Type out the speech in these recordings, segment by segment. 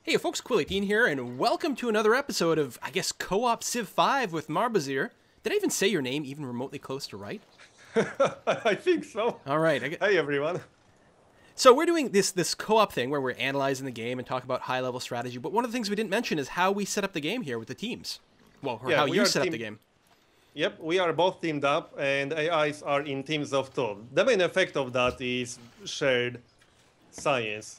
Hey folks, Quilly18 here, and welcome to another episode of, I guess, Co-op Civ 5 with Marbazir. Did I even say your name even remotely close to right? I think so. All right. Hey, everyone. So we're doing this co-op thing where we're analyzing the game and talk about high-level strategy, but one of the things we didn't mention is how we set up the game here with the teams. Well, or how you set up the game. Yep, we are both teamed up, and AIs are in teams of two. The main effect of that is shared science.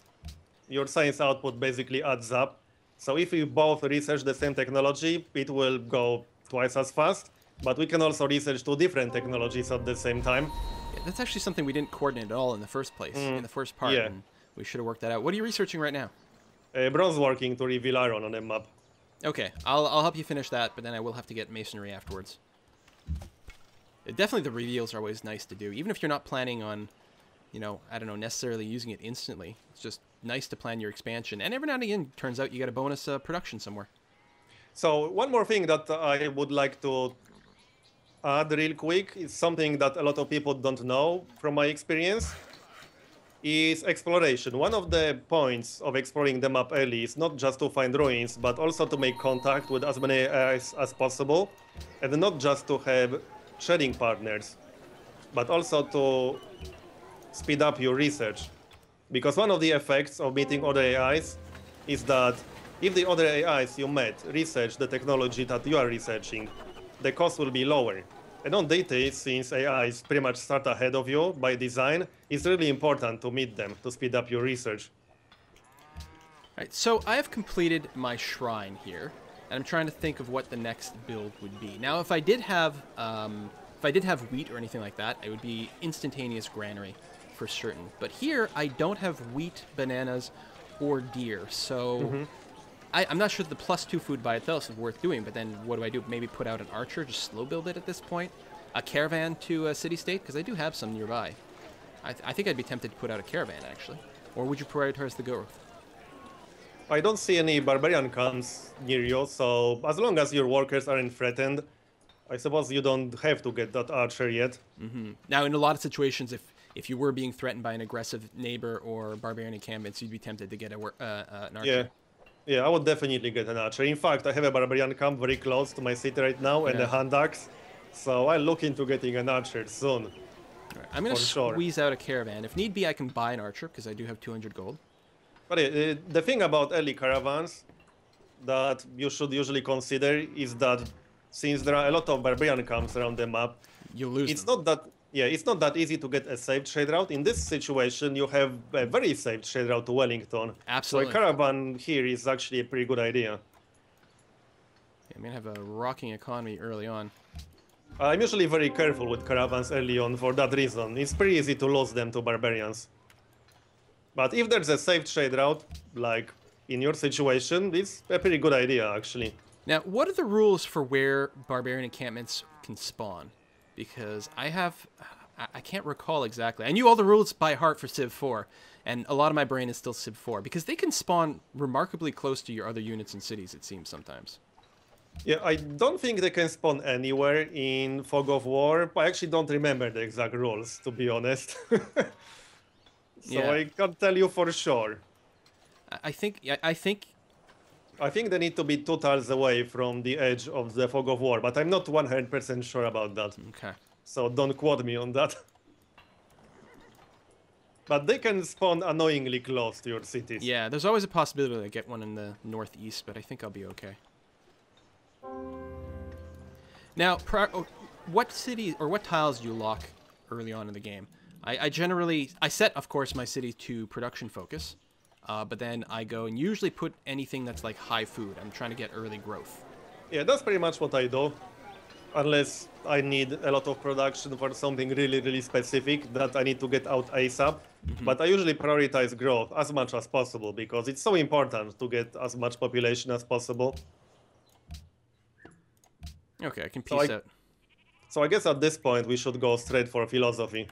Your science output basically adds up. So if we both research the same technology, it will go twice as fast. But we can also research two different technologies at the same time. Yeah, that's actually something we didn't coordinate at all in the first place, in the first part. Yeah. And we should have worked that out. What are you researching right now? Bronze working to reveal iron on a map. Okay, I'll help you finish that, but then I will have to get masonry afterwards. Definitely the reveals are always nice to do, even if you're not planning on, you know, I don't know, necessarily using it instantly. It's just nice to plan your expansion. And every now and again, turns out you get a bonus production somewhere. So one more thing that I would like to add real quick is something that a lot of people don't know from my experience is exploration. One of the points of exploring the map early is not just to find ruins, but also to make contact with as many AIs as possible, and not just to have trading partners, but also to speed up your research. Because one of the effects of meeting other AIs is that if the other AIs you met research the technology that you are researching, the cost will be lower. And on Deity, since AIs pretty much start ahead of you by design, it's really important to meet them to speed up your research. All right, so I have completed my shrine here, and I'm trying to think of what the next build would be. Now, if I did have wheat or anything like that, it would be instantaneous granary for certain. But here, I don't have wheat, bananas, or deer, so I'm not sure that the +2 food by itself is worth doing. But then, what do I do? Maybe put out an archer, just slow build it at this point. A caravan to a city-state, because I do have some nearby. I think I'd be tempted to put out a caravan, actually. Or would you prioritize the growth? I don't see any barbarian camps near you, so as long as your workers aren't threatened, I suppose you don't have to get that archer yet. Now, in a lot of situations, if you were being threatened by an aggressive neighbor or barbarian encampments, you'd be tempted to get an archer. Yeah, I would definitely get an archer. In fact, I have a barbarian camp very close to my city right now, and a hand axe, so I'm looking to getting an archer soon. Right. I'm going to squeeze out a caravan. If need be, I can buy an archer, because I do have 200 gold. But the thing about early caravans that you should usually consider is that since there are a lot of barbarian camps around the map, you'll lose it's them. it's not that easy to get a safe trade route. In this situation, you have a very safe trade route to Wellington. Absolutely. So a caravan here is actually a pretty good idea. Yeah, I'm going to have a rocking economy early on. I'm usually very careful with caravans early on for that reason. It's pretty easy to lose them to barbarians. But if there's a safe trade route, like in your situation, it's a pretty good idea, actually. Now, what are the rules for where barbarian encampments can spawn? Because I can't recall exactly. I knew all the rules by heart for Civ 4, and a lot of my brain is still Civ 4, because they can spawn remarkably close to your other units and cities, it seems sometimes. Yeah, I don't think they can spawn anywhere in Fog of War. I actually don't remember the exact rules, to be honest. So I can't tell you for sure. I think they need to be 2 tiles away from the edge of the Fog of War, but I'm not 100% sure about that. Okay. So don't quote me on that. But they can spawn annoyingly close to your cities. Yeah, there's always a possibility to get one in the northeast, but I think I'll be okay. Now, what cities or what tiles do you lock early on in the game? I set, of course, my city to production focus, but then I go and usually put anything that's like high food. I'm trying to get early growth. Yeah, that's pretty much what I do. Unless I need a lot of production for something really, really specific that I need to get out ASAP. But I usually prioritize growth as much as possible because it's so important to get as much population as possible. Okay, I can piece out. So I guess at this point we should go straight for philosophy.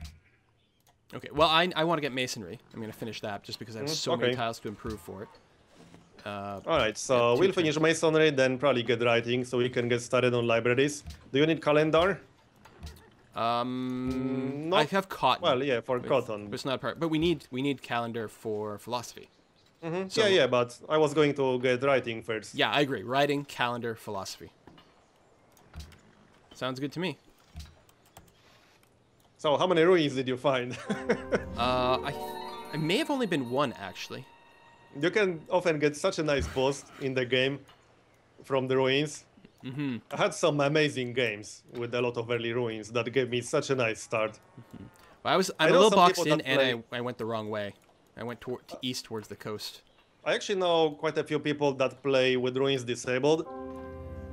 Okay, well, I want to get masonry. I'm going to finish that just because I have so many tiles to improve for it. Alright, so we'll finish masonry, then probably get writing so we can get started on libraries. Do you need calendar? I have cotton. Well, yeah, for cotton. But it's not a part. But we need calendar for philosophy. So, Yeah, but I was going to get writing first. yeah, I agree. Writing, calendar, philosophy. Sounds good to me. So how many ruins did you find? I may have only been one, actually. You can often get such a nice boost in the game from the ruins. I had some amazing games with a lot of early ruins that gave me such a nice start. Well, I'm a know little some boxed people in, that and play- I went the wrong way. I went east towards the coast. I actually know quite a few people that play with ruins disabled,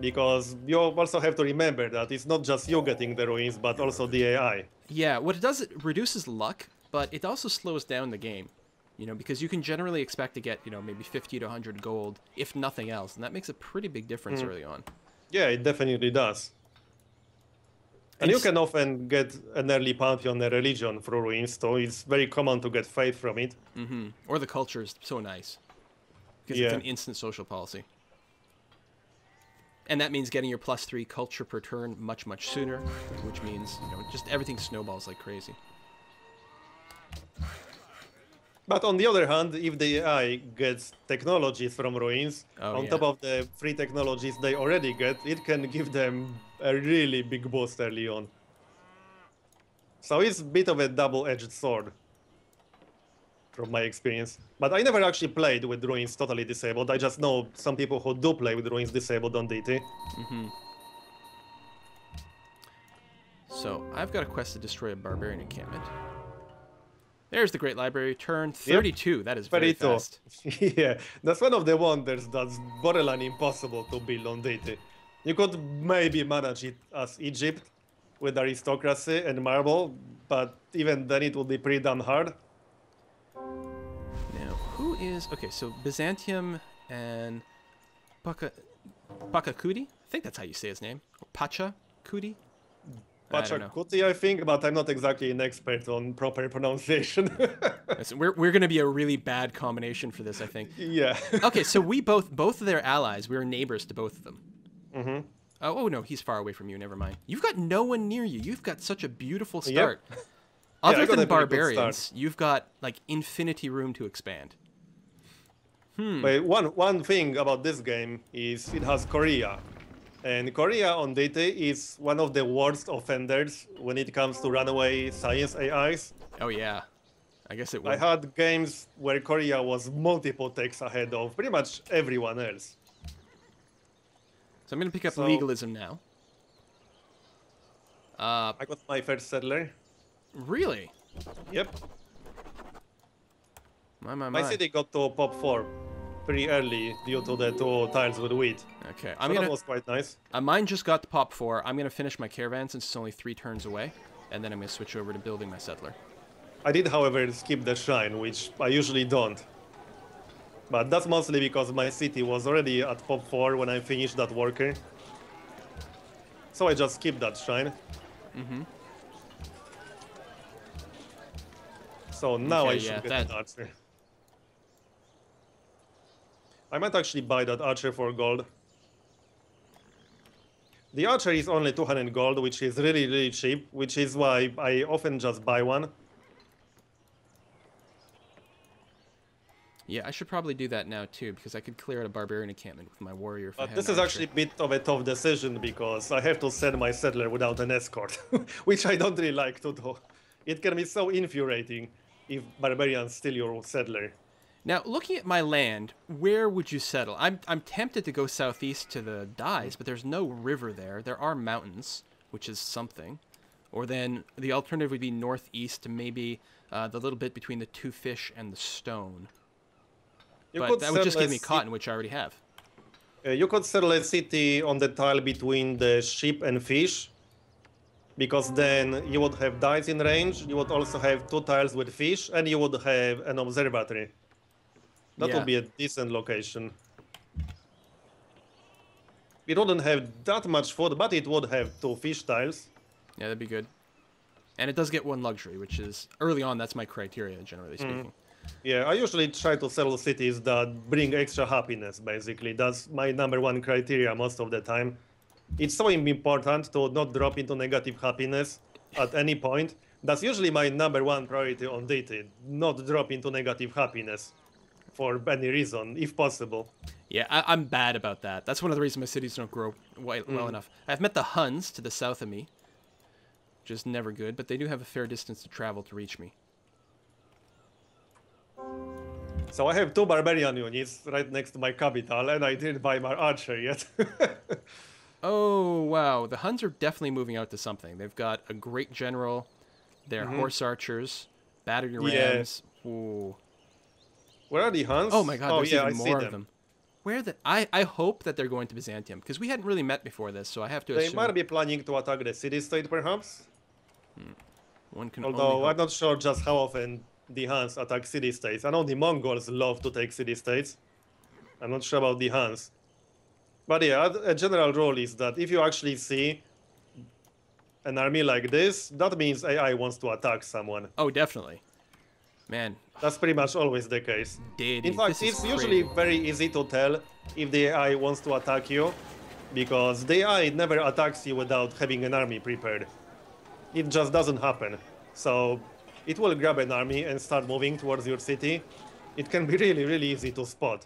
because you also have to remember that it's not just you getting the ruins, but also the AI. Yeah, what it does, it reduces luck, but it also slows down the game. You know, because you can generally expect to get, maybe 50 to 100 gold, if nothing else, and that makes a pretty big difference early on. Yeah, it definitely does. And you can often get an early pantheon, a religion through ruins, so it's very common to get faith from it. Or the culture is so nice, because it's Yeah. an instant social policy. And that means getting your +3 culture per turn much, much sooner, which means, just everything snowballs like crazy. But on the other hand, if the AI gets technologies from ruins, Oh, on yeah. top of the free technologies they already get, it can give them a really big boost early on. So it's a bit of a double-edged sword, from my experience. But I never actually played with ruins totally disabled. I just know some people who do play with ruins disabled on Deity. So, I've got a quest to destroy a barbarian encampment. There's the Great Library, turn 32. That is very 32. fast. Yeah, that's one of the wonders that's borderline impossible to build on Deity. You could maybe manage it as Egypt with aristocracy and marble, but even then it would be pretty damn hard. Now, who is... Okay, so Byzantium and Pakakudi? I think that's how you say his name. Or Pachakudi? I don't know. Pachacuti, I think, but I'm not exactly an expert on proper pronunciation. Listen, we're going to be a really bad combination for this, I think. Yeah. Okay, so we both of their allies, we were neighbors to both of them. Oh, no, he's far away from you. Never mind. You've got no one near you. You've got such a beautiful start. Other I got than a pretty good barbarians, start. you've got like infinity room to expand. But one thing about this game is it has Korea. And Korea on Deity is one of the worst offenders when it comes to runaway science AIs. Oh yeah, I guess it would. I had games where Korea was multiple takes ahead of pretty much everyone else. So I'm gonna pick up So- legalism now. I got my first settler. Really? Yep. My. My city got to pop 4 pretty early due to the 2 tiles with wheat. Okay, So that was quite nice. Mine just got to pop 4. I'm gonna finish my caravan since it's only 3 turns away, and then I'm gonna switch over to building my settler. I did, however, skip the shrine, which I usually don't. But that's mostly because my city was already at pop 4 when I finished that worker. So I just skipped that shrine. So now Okay, I should yeah, get that- an archer. I might actually buy that archer for gold. The archer is only 200 gold, which is really, really cheap, which is why I often just buy one. Yeah, I should probably do that now too, because I could clear out a barbarian encampment with my warrior. If I But had this an is archer. actually a bit of a tough decision because I have to send my settler without an escort, which I don't really like to do. It can be so infuriating if barbarians steal your settler. Now, looking at my land, where would you settle? I'm tempted to go southeast to the Dyes, but there's no river there. There are mountains, which is something. Or then the alternative would be northeast to maybe the little bit between the Two Fish and the Stone. But that would just give me cotton, which I already have. You could settle a city on the tile between the sheep and fish, because then you would have dice in range, you would also have 2 tiles with fish, and you would have an observatory. That Yeah. would be a decent location. It wouldn't have that much food, but it would have 2 fish tiles. Yeah, that'd be good. And it does get 1 luxury, which is, early on, that's my criteria, generally speaking. Yeah, I usually try to settle cities that bring extra happiness, basically. That's my #1 criteria most of the time. It's so important to not drop into negative happiness at any point. That's usually my #1 priority on dating, not drop into negative happiness for any reason, if possible. Yeah, I'm bad about that. That's one of the reasons my cities don't grow well enough. I've met the Huns to the south of me, which is never good, but they do have a fair distance to travel to reach me. So I have 2 barbarian units right next to my capital, and I didn't buy my archer yet. Oh, wow. The Huns are definitely moving out to something. They've got a great general, their horse archers, battery rams. Ooh. Where are the Huns? Oh my god, there's yeah, even I more see of them. Where the I hope that they're going to Byzantium, because we hadn't really met before this, so I have to They assume might be planning to attack the city-state, perhaps. one can Although only I'm hope. not sure just how often the Huns attack city-states. I know the Mongols love to take city-states. I'm not sure about the Huns. But yeah, a general rule is that if you actually see an army like this, that means AI wants to attack someone. Oh, definitely. Man, That's pretty much always the case. Deity, In fact, this is it's usually crazy. very easy to tell if the AI wants to attack you, because the AI never attacks you without having an army prepared. It just doesn't happen. So it will grab an army and start moving towards your city. It can be really, really easy to spot.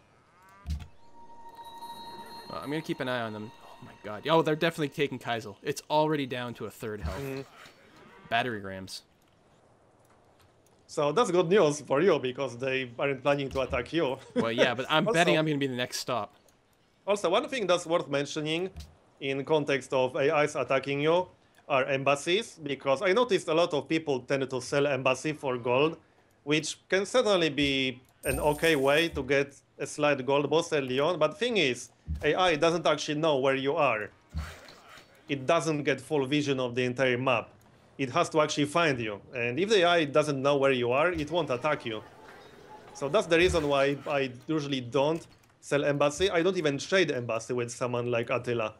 Well, I'm going to keep an eye on them. Oh my god. Oh, they're definitely taking Kaisel. It's already down to a third health. Battery rams. So that's good news for you, because they aren't planning to attack you. Well, yeah, but I'm Also- betting I'm going to be the next stop. Also, one thing that's worth mentioning in context of AIs attacking you are embassies, because I noticed a lot of people tend to sell embassy for gold, which can certainly be an okay way to get a slight gold boost early on. But thing is, AI doesn't actually know where you are. It doesn't get full vision of the entire map. It has to actually find you. And if the AI doesn't know where you are, it won't attack you. So that's the reason why I usually don't sell embassy. I don't even trade embassy with someone like Attila.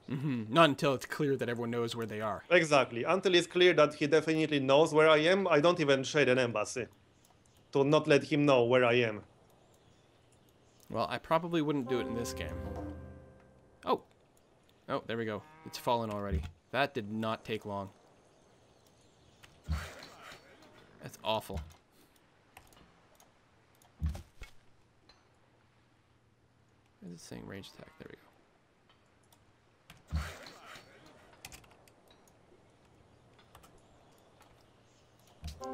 Not until it's clear that everyone knows where they are. Exactly. Until it's clear that he definitely knows where I am, I don't even trade an embassy to not let him know where I am. Well, I probably wouldn't do it in this game. Oh. Oh, there we go. It's fallen already. That did not take long. That's awful. What is it saying? Range attack. There we go.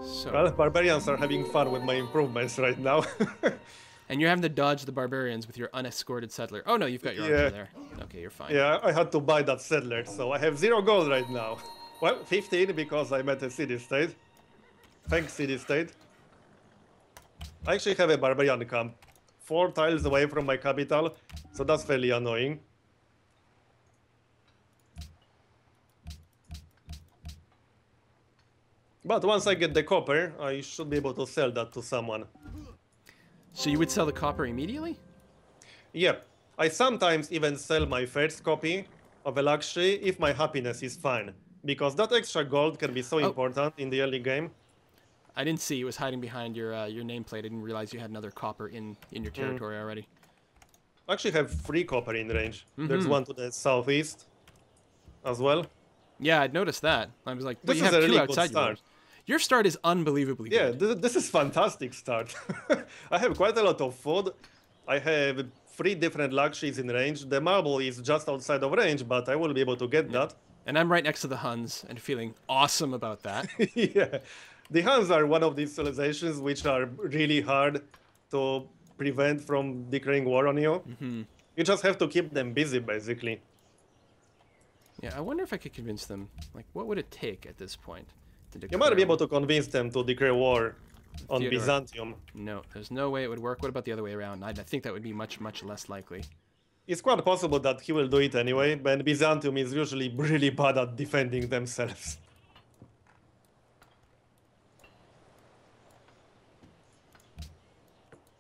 So, Well, barbarians are having fun with my improvements right now. and you're having to dodge the barbarians with your unescorted settler. Oh no, you've got your Yeah. archer there. Okay, you're fine. Yeah, I had to buy that settler, so I have 0 gold right now. Well, 15 because I met a city-state. Thanks, city-state. I actually have a barbarian camp 4 tiles away from my capital, so that's fairly annoying. But once I get the copper, I should be able to sell that to someone. So you would sell the copper immediately? Yep. I sometimes even sell my first copy of a luxury if my happiness is fine, because that extra gold can be so important in the early game. I didn't see it was hiding behind your nameplate. I didn't realize you had another copper in your territory already. I actually have 3 copper in range. There's one to the southeast as well. Yeah, I'd noticed that. I was like, but This you is have a 2 really good outside start. yours. Your start is unbelievably Yeah, good. this is fantastic start. I have quite a lot of food. I have 3 different luxuries in range. The marble is just outside of range, but I will be able to get that. And I'm right next to the Huns and feeling awesome about that. Yeah. The Huns are one of these civilizations which are really hard to prevent from declaring war on you. You just have to keep them busy, basically. Yeah, I wonder if I could convince them. Like, what would it take at this point to You might be declare able to convince them to declare war on Theodore. Byzantium. No, there's no way it would work. What about the other way around? I think that would be much, much less likely. It's quite possible that he will do it anyway, but Byzantium is usually really bad at defending themselves.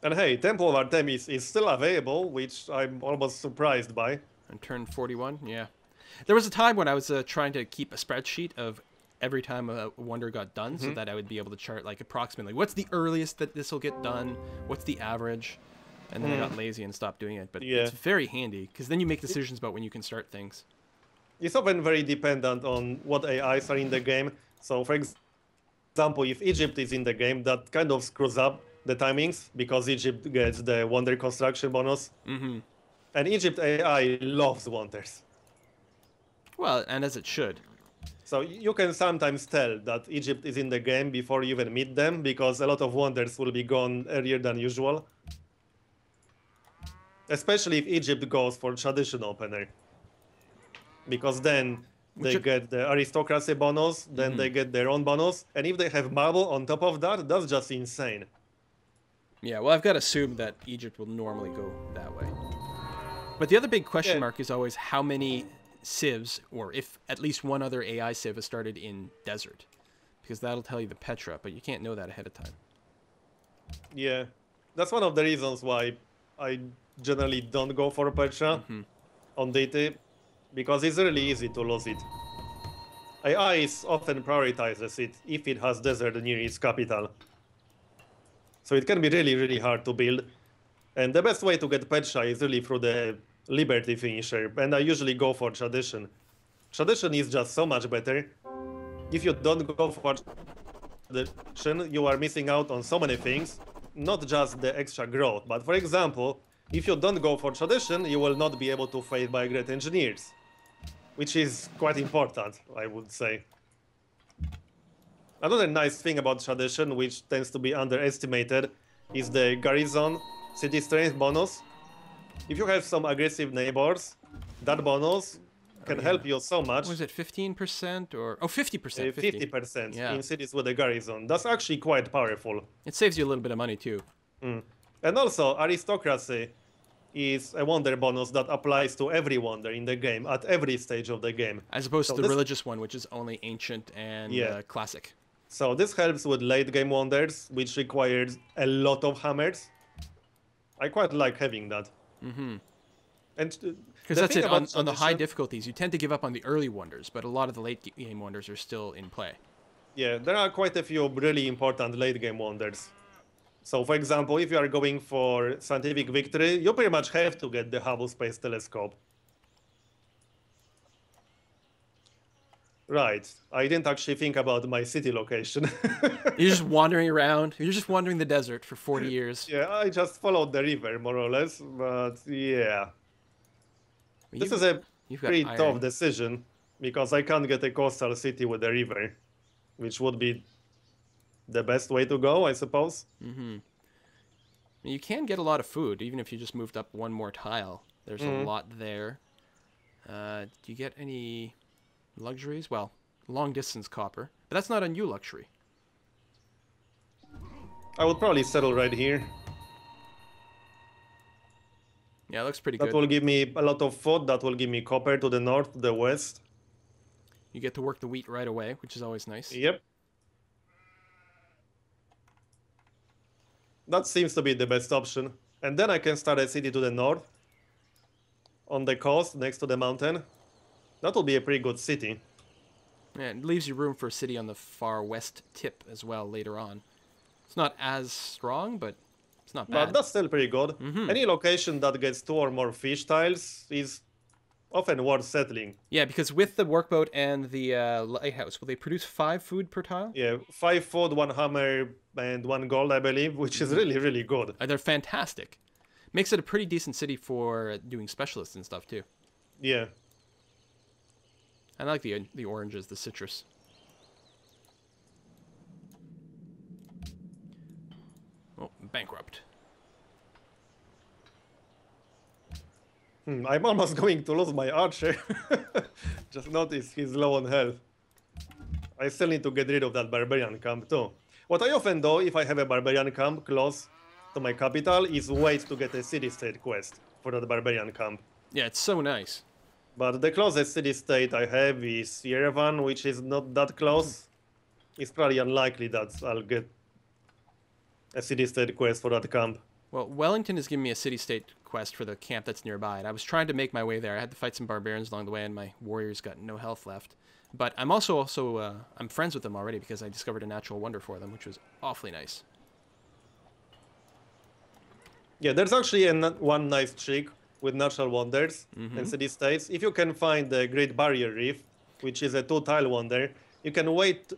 And hey, Temple of Artemis is still available, which I'm almost surprised by. On turn 41, yeah. There was a time when I was trying to keep a spreadsheet of every time a wonder got done so that I would be able to chart, like, approximately what's the earliest that this will get done, what's the average, and then I got lazy and stopped doing it. But Yeah. it's very handy, because then you make decisions about when you can start things. It's often very dependent on what AIs are in the game. So, for example, if Egypt is in the game, that kind of screws up the timings, because Egypt gets the wonder construction bonus. Mm-hmm. And Egypt AI loves wonders. Well, and as it should. So you can sometimes tell that Egypt is in the game before you even meet them, because a lot of wonders will be gone earlier than usual. Especially if Egypt goes for tradition opener. Because then they get the aristocracy bonus, then they get their own bonus, and if they have marble on top of that, that's just insane. Yeah, well, I've got to assume that Egypt will normally go that way. But the other big question mark is always how many civs, or if at least one other AI civ has started in desert. Because that'll tell you the Petra, but you can't know that ahead of time. Yeah, that's one of the reasons why I generally don't go for Petra on Deity, because it's really easy to lose it. AI often prioritizes it if it has desert near its capital. So it can be really, really hard to build. And the best way to get Petra is really through the Liberty finisher, and I usually go for Tradition. Tradition is just so much better. If you don't go for Tradition, you are missing out on so many things, not just the extra growth, but for example, if you don't go for Tradition, you will not be able to fight by great engineers, which is quite important, I would say. Another nice thing about Tradition, which tends to be underestimated, is the Garrison City Strength bonus. If you have some aggressive neighbors, that bonus can help you so much. Was it 15% or... Oh, 50%. 50% in cities with a garrison. That's actually quite powerful. It saves you a little bit of money, too. And also, aristocracy is a wonder bonus that applies to every wonder in the game, at every stage of the game. As opposed to the religious one, which is only ancient and classic. So this helps with late game wonders, which requires a lot of hammers. I quite like having that. And because that's it, on the high difficulties, you tend to give up on the early wonders, but a lot of the late game wonders are still in play. Yeah, there are quite a few really important late game wonders. So, for example, if you are going for scientific victory, you pretty much have to get the Hubble Space Telescope. Right, I didn't actually think about my city location. You're just wandering around. You're just wandering the desert for 40 years. Yeah, I just followed the river, more or less, but yeah. This is a pretty tough decision, because I can't get a coastal city with a river, which would be the best way to go, I suppose. You can get a lot of food, even if you just moved up one more tile. There's a lot there. Do you get any luxuries? Well, long distance copper, but that's not a new luxury. I would probably settle right here. Yeah, it looks pretty good. That will give me a lot of food. That will give me copper to the north, the west. You get to work the wheat right away, which is always nice. Yep. That seems to be the best option. And then I can start a city to the north, on the coast, next to the mountain. That will be a pretty good city. Yeah, it leaves you room for a city on the far west tip as well later on. It's not as strong, but it's not bad. But that's still pretty good. Any location that gets 2 or more fish tiles is often worth settling. Yeah, because with the workboat and the lighthouse, will they produce 5 food per tile? Yeah, 5 food, 1 hammer, and 1 gold, I believe, which is really, really good. They're fantastic. Makes it a pretty decent city for doing specialists and stuff, too. Yeah. I like the oranges, the citrus. Oh, bankrupt. I'm almost going to lose my archer. Just noticed he's low on health. I still need to get rid of that barbarian camp too. What I often do if I have a barbarian camp close to my capital is wait to get a city-state quest for that barbarian camp. Yeah, it's so nice. But the closest city-state I have is Yerevan, which is not that close. It's probably unlikely that I'll get a city-state quest for that camp. Well, Wellington has given me a city-state quest for the camp that's nearby, and I was trying to make my way there. I had to fight some barbarians along the way, and my warriors got no health left. But I'm also I'm friends with them already because I discovered a natural wonder for them, which was awfully nice. Yeah, there's actually one nice trick with natural wonders and city-states. If you can find the Great Barrier Reef, which is a 2-tile wonder, you can wait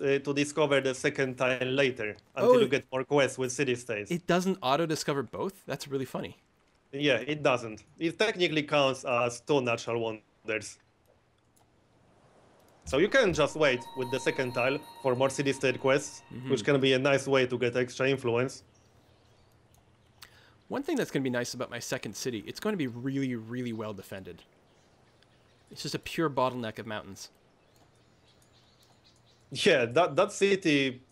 to discover the second tile later until Oh, you get more quests with city-states. it doesn't auto-discover both? That's really funny. Yeah, it doesn't. It technically counts as two natural wonders. So you can just wait with the second tile for more city-state quests, which can be a nice way to get extra influence. One thing that's going to be nice about my second city, it's going to be really, really well defended. It's just a pure bottleneck of mountains. Yeah, that city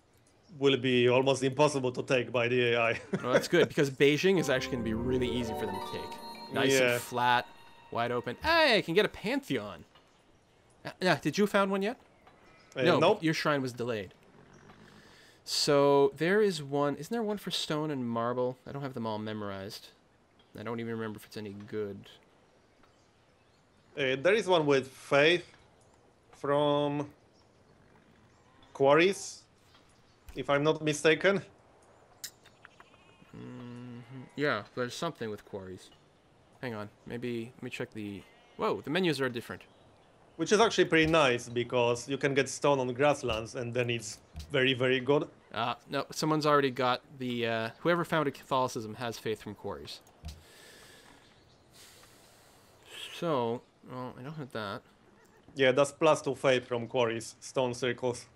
will be almost impossible to take by the AI. Well, that's good, because Beijing is actually going to be really easy for them to take. Nice Yeah. and flat, wide open. Hey, I can get a Pantheon. Yeah, did you found one yet? No, Nope. your shrine was delayed. So there is one. Isn't there one for stone and marble? I don't have them all memorized. I don't even remember if it's any good. There is one with faith from quarries, if I'm not mistaken. Yeah, there's something with quarries. Hang on, maybe let me check the. Whoa, the menus are different. Which is actually pretty nice because you can get stone on grasslands and then it's very, very good. No, someone's already got the. Whoever founded Catholicism has faith from quarries. So, well, I don't have that. Yeah, that's +2 faith from quarries, stone circles.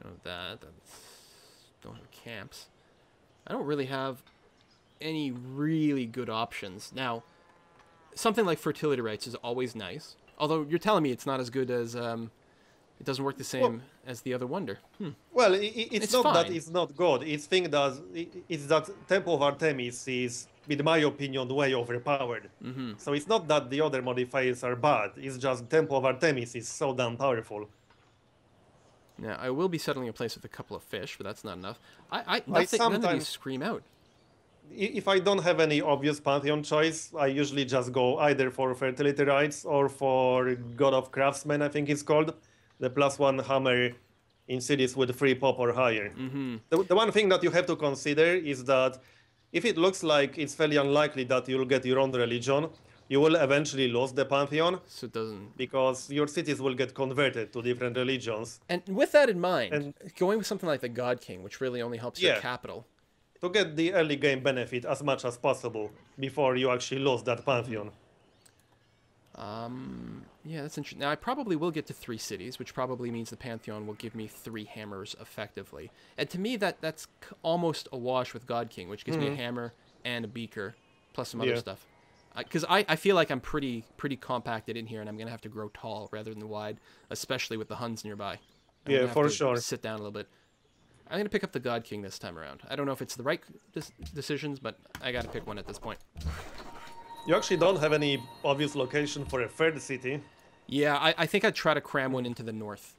I don't have that. Don't have camps. I don't really have any really good options. Now, something like fertility rites is always nice. Although you're telling me it's not as good as it doesn't work the same as the other wonder. Well, it's not that fine. it's not good. It's that Temple of Artemis is, in my opinion, way overpowered. So it's not that the other modifiers are bad. It's just Temple of Artemis is so damn powerful. Now, I will be settling a place with a couple of fish, but that's not enough. None of these sometimes- scream out. If I don't have any obvious Pantheon choice, I usually just go either for Fertility Rites or for God of Craftsmen, I think it's called. The +1 hammer in cities with 3 pop or higher. The one thing that you have to consider is that if it looks like it's fairly unlikely that you'll get your own religion, you will eventually lose the Pantheon So it doesn't. because your cities will get converted to different religions. And with that in mind, And- going with something like the God King, which really only helps your Yeah. capital. To get the early game benefit as much as possible before you actually lose that Pantheon. Yeah, that's interesting. Now, I probably will get to 3 cities, which probably means the Pantheon will give me 3 hammers effectively. And to me, that's almost a wash with God King, which gives me a hammer and a beaker, plus some other Yeah. stuff. Because I feel like I'm pretty compacted in here, and I'm going to have to grow tall rather than wide, especially with the Huns nearby. I'm Yeah, gonna have for to sure. Sit down a little bit. I'm going to pick up the God King this time around. I don't know if it's the right decisions, but I got to pick one at this point. You actually don't have any obvious location for a third city. Yeah, I think I'd try to cram one into the north,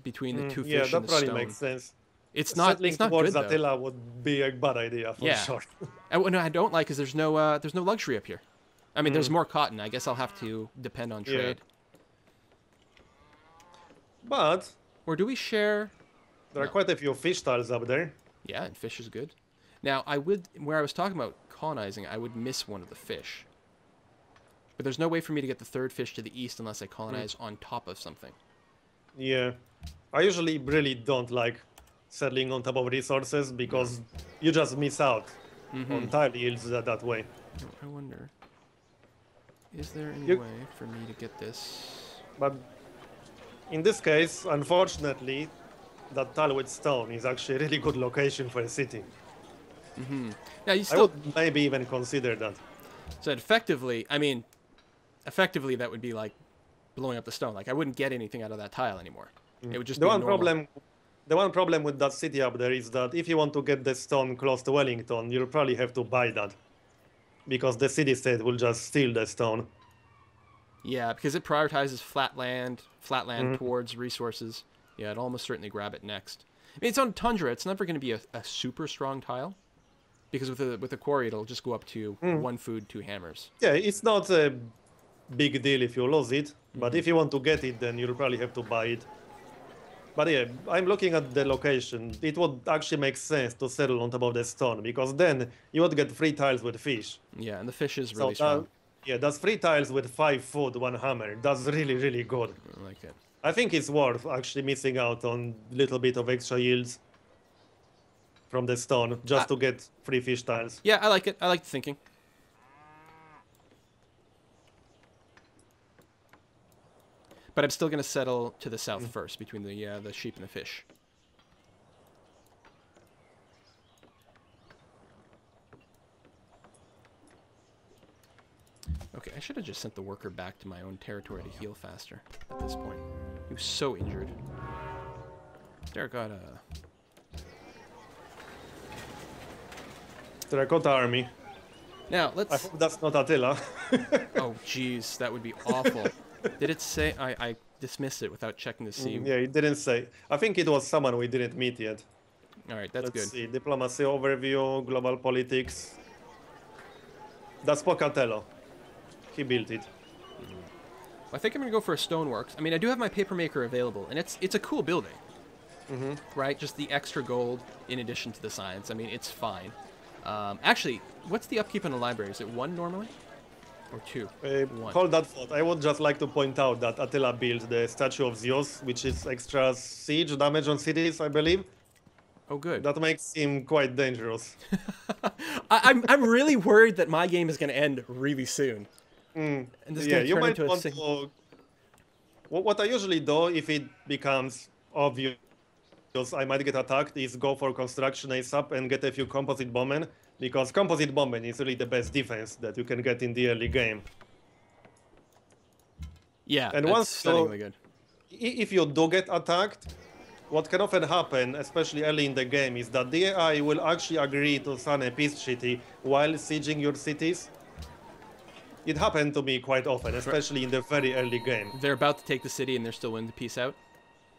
between the 2 fish Yeah, and that the probably stone. makes sense. It's not Settling good towards though. Attila would be a bad idea for Yeah. sure. And what I don't like is there's no luxury up here. I mean, there's more cotton. I guess I'll have to depend on Yeah. trade. But Or do we share? there are quite a few fish tiles up there. Yeah, and fish is good. Now, where I was talking about colonizing, I would miss one of the fish. But there's no way for me to get the 3rd fish to the east unless I colonize on top of something. Yeah. I usually really don't like settling on top of resources because you just miss out on tile yields that way. I wonder, is there any You- way for me to get this? But in this case, unfortunately, that tile with stone is actually a really good location for a city. Now, you I still would maybe even consider that. said effectively, I mean, effectively that would be like blowing up the stone. Like I wouldn't get anything out of that tile anymore. It would just The be one normal. problem with that city up there is that if you want to get the stone close to Wellington, you'll probably have to buy that. Because the city state will just steal the stone. Yeah, because it prioritizes flat land towards resources. Yeah, it'd almost certainly grab it next. I mean, it's on tundra. It's never going to be a super strong tile, because with a quarry, it'll just go up to 1 food, 2 hammers. Yeah, it's not a big deal if you lose it, but if you want to get it, then you'll probably have to buy it. But yeah, I'm looking at the location. It would actually make sense to settle on top of the stone, because then you would get 3 tiles with fish. Yeah, and the fish is So really strong. yeah, that's 3 tiles with 5 food, 1 hammer. That's really, really good. I like it. I think it's worth actually missing out on a little bit of extra yields from the stone just to get free fish tiles. Yeah, I like it. I like the thinking. But I'm still going to settle to the south first, between the sheep and the fish. Okay, I should have just sent the worker back to my own territory to heal faster at this point. He was so injured. Terracotta. Terracotta army. Now, let's... I hope that's not Attila. Oh, jeez, that would be awful. Did it say... I dismissed it without checking to see. Yeah, it didn't say. I think it was someone we didn't meet yet. Alright, that's good. Let's see. Diplomacy overview, global politics. That's Pocatello. He built it. I think I'm going to go for a stoneworks. I mean, I do have my papermaker available, and it's a cool building. Right? Just the extra gold in addition to the science. I mean, it's fine. Actually, what's the upkeep in the library? Is it 1 normally? Or 2? 1. Hold that thought. I would just like to point out that Attila built the statue of Zeus, which is extra siege damage on cities, I believe. Oh, good. That makes him quite dangerous. I'm really worried that my game is going to end really soon. And this is Yeah, going to you turn might into want to... What I usually do, if it becomes obvious I might get attacked, is go for construction ASAP and get a few composite bombmen, because composite bombmen is really the best defense that you can get in the early game. Yeah, and that's once stunningly good. If you do get attacked, what can often happen, especially early in the game, is that the AI will actually agree to sign a peace treaty while sieging your cities. It happened to me quite often, especially in the very early game. They're about to take the city and they're still willing to peace out?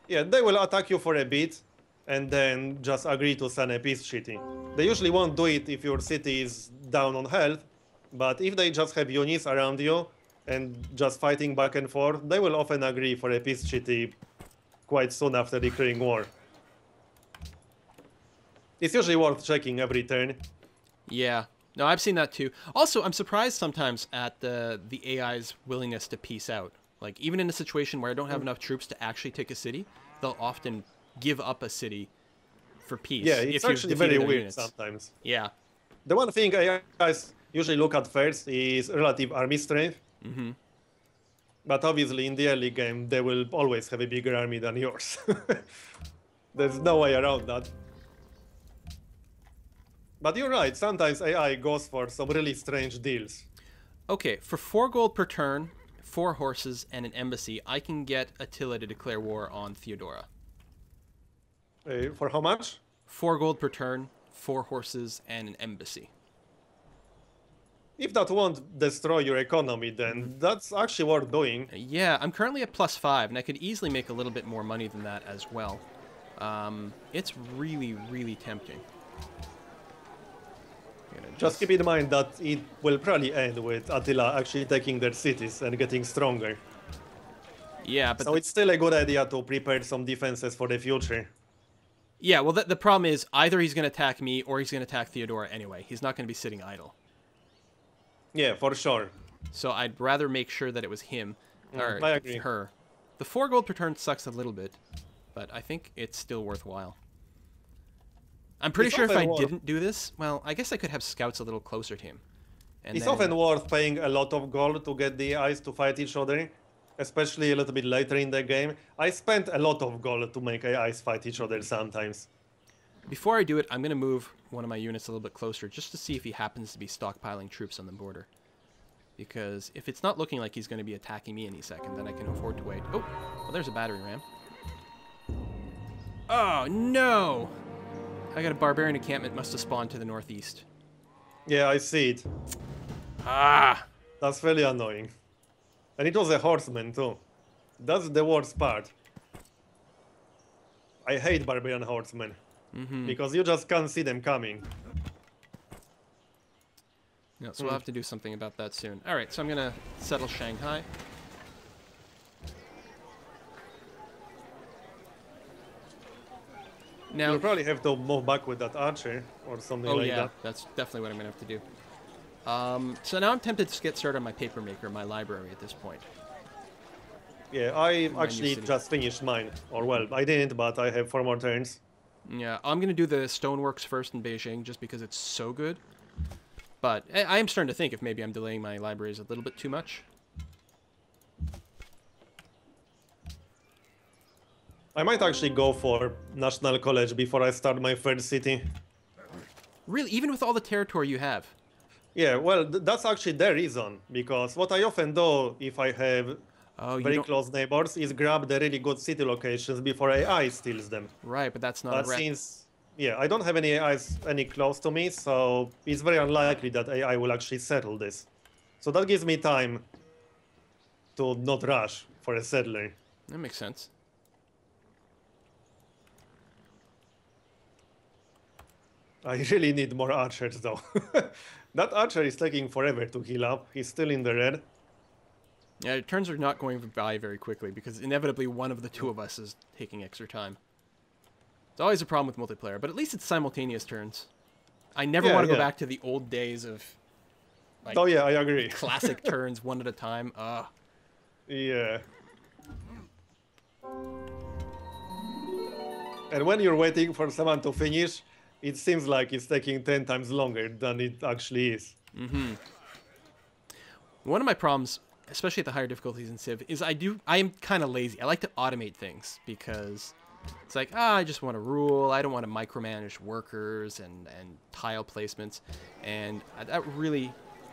Yeah, they will attack you for a bit and then just agree to sign a peace treaty. They usually won't do it if your city is down on health, but if they just have units around you and just fighting back and forth, they will often agree for a peace treaty quite soon after declaring war. It's usually worth checking every turn. Yeah. No, I've seen that too. Also, I'm surprised sometimes at the AI's willingness to peace out. Like, even in a situation where I don't have enough troops to actually take a city, they'll often give up a city for peace. Yeah, it's actually very weird sometimes. Yeah. The one thing AIs usually look at first is relative army strength. But obviously, in the early game, they will always have a bigger army than yours. There's no way around that. But you're right, sometimes AI goes for some really strange deals. Okay, for 4 gold per turn, 4 horses, and an embassy, I can get Attila to declare war on Theodora. For how much? 4 gold per turn, 4 horses, and an embassy. If that won't destroy your economy, then that's actually worth doing. Yeah, I'm currently at +5, and I could easily make a little bit more money than that as well. It's really, really tempting. Just keep in mind that it will probably end with Attila actually taking their cities and getting stronger. Yeah, but so it's still a good idea to prepare some defenses for the future. Yeah, well, the problem is either he's going to attack me or he's going to attack Theodora anyway. He's not going to be sitting idle. Yeah, for sure. So I'd rather make sure that it was him, or I agree. her. The 4 gold per turn sucks a little bit, but I think it's still worthwhile. I'm pretty sure if I didn't do this, well, I guess I could have scouts a little closer to him. And it's often worth paying a lot of gold to get the AIs to fight each other, especially a little bit later in the game. I spent a lot of gold to make AIs fight each other sometimes. Before I do it, I'm going to move one of my units a little bit closer just to see if he happens to be stockpiling troops on the border. Because if it's not looking like he's going to be attacking me any second, then I can afford to wait. Oh, well, there's a battering ram. Oh, no! I got a barbarian encampment must have spawned to the northeast. Yeah, I see it. Ah! That's really annoying. And it was a horseman too. That's the worst part. I hate barbarian horsemen. Because you just can't see them coming. No, so we'll have to do something about that soon. Alright, so I'm going to settle Shanghai. Now, you'll probably have to move back with that archer or something like that. That's definitely what I'm going to have to do. So now I'm tempted to get started on my paper maker, my library at this point. Yeah, I my new actually city. just finished mine. Or well, I didn't, but I have 4 more turns. Yeah, I'm gonna do the stoneworks first in Beijing just because it's so good. But I am starting to think if maybe I'm delaying my libraries a little bit too much. I might actually go for National College before I start my third city. Really, even with all the territory you have. Yeah, well, that's actually the reason. Because what I often do if I have Oh, you very don't... close neighbors is grab the really good city locations before AI steals them. Right, but that's not a But rec. since, yeah, I don't have any AIs any close to me, so it's very unlikely that AI will actually settle this. So that gives me time to not rush for a settler. That makes sense. I really need more archers, though. That archer is taking forever to heal up. He's still in the red. Yeah, turns are not going by very quickly because inevitably one of the two of us is taking extra time. It's always a problem with multiplayer, but at least it's simultaneous turns. I never want to go back to the old days of... like, oh, yeah, I agree. classic turns, one at a time. Yeah. And when you're waiting for someone to finish, it seems like it's taking 10 times longer than it actually is. One of my problems, especially at the higher difficulties in Civ, is I am kind of lazy. I like to automate things because it's like, I just want to rule. I don't want to micromanage workers and tile placements. And that really,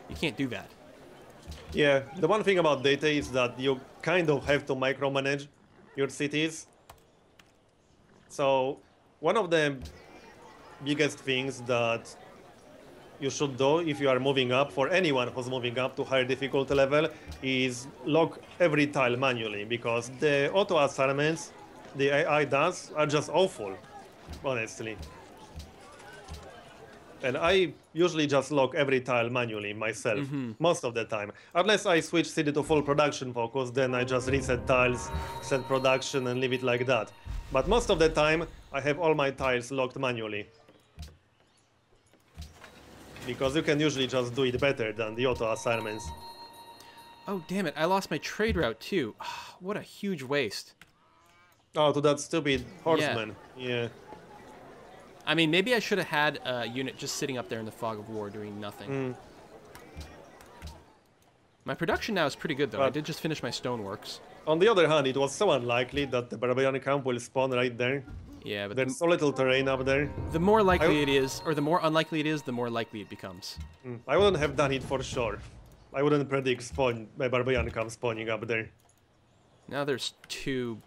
you can't do that. Yeah, the one thing about Deity is that you kind of have to micromanage your cities. So one of the biggest things that you should do if you are moving up, for anyone who's moving up to higher difficulty level, is log every tile manually, because the auto assignments the AI does are just awful, honestly. And I usually just log every tile manually myself, most of the time. Unless I switch city to full production focus, then I just reset tiles, set production, and leave it like that. But most of the time, I have all my tiles logged manually. Because you can usually just do it better than the auto assignments. Oh, damn it. I lost my trade route, too. What a huge waste. Oh, to that stupid horseman. Yeah. I mean, maybe I should have had a unit just sitting up there in the fog of war doing nothing. My production now is pretty good, though. I did just finish my stoneworks. On the other hand, it was so unlikely that the barbarian camp will spawn right there. Yeah, but there's so little terrain up there. The more likely it is, or the more unlikely it is, the more likely it becomes. I wouldn't have done it for sure. I wouldn't predict a barbarian camp spawning up there. Now there's two.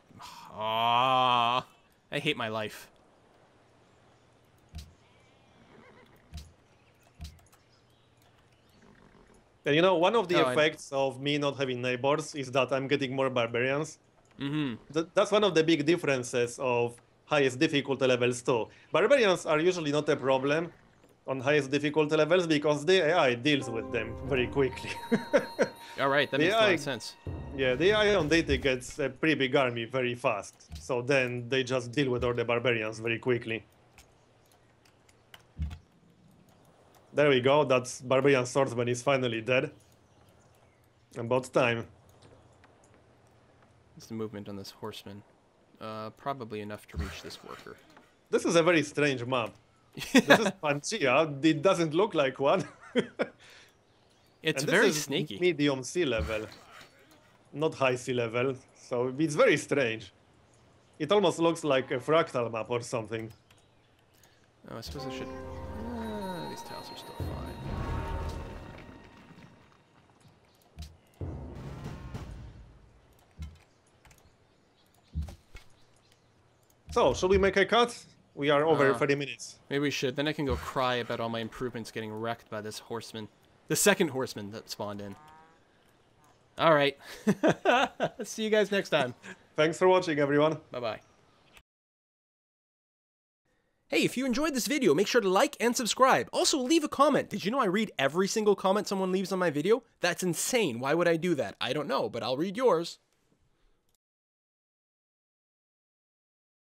I hate my life. And you know, one of the effects of me not having neighbors is that I'm getting more barbarians. That's one of the big differences of highest difficulty levels too. Barbarians are usually not a problem on highest difficulty levels because the AI deals with them very quickly. Alright, that makes a lot of sense. Yeah, the AI on Deity gets a pretty big army very fast. So then they just deal with all the barbarians very quickly. There we go, that's Barbarian Swordsman is finally dead. About time. What's the movement on this horseman? Probably enough to reach this worker. This is a very strange map. This is Pangaea, it doesn't look like one. It's very sneaky. Medium sea level, not high sea level, so it's very strange. It almost looks like a fractal map or something. Oh, I suppose I should... these tiles are still fine. So, should we make a cut? We are over 30 minutes. Maybe we should. Then I can go cry about all my improvements getting wrecked by this horseman. The second horseman that spawned in. Alright. See you guys next time. Thanks for watching, everyone. Bye-bye. Hey, if you enjoyed this video, make sure to like and subscribe. Also, leave a comment. Did you know I read every single comment someone leaves on my video? That's insane. Why would I do that? I don't know, but I'll read yours.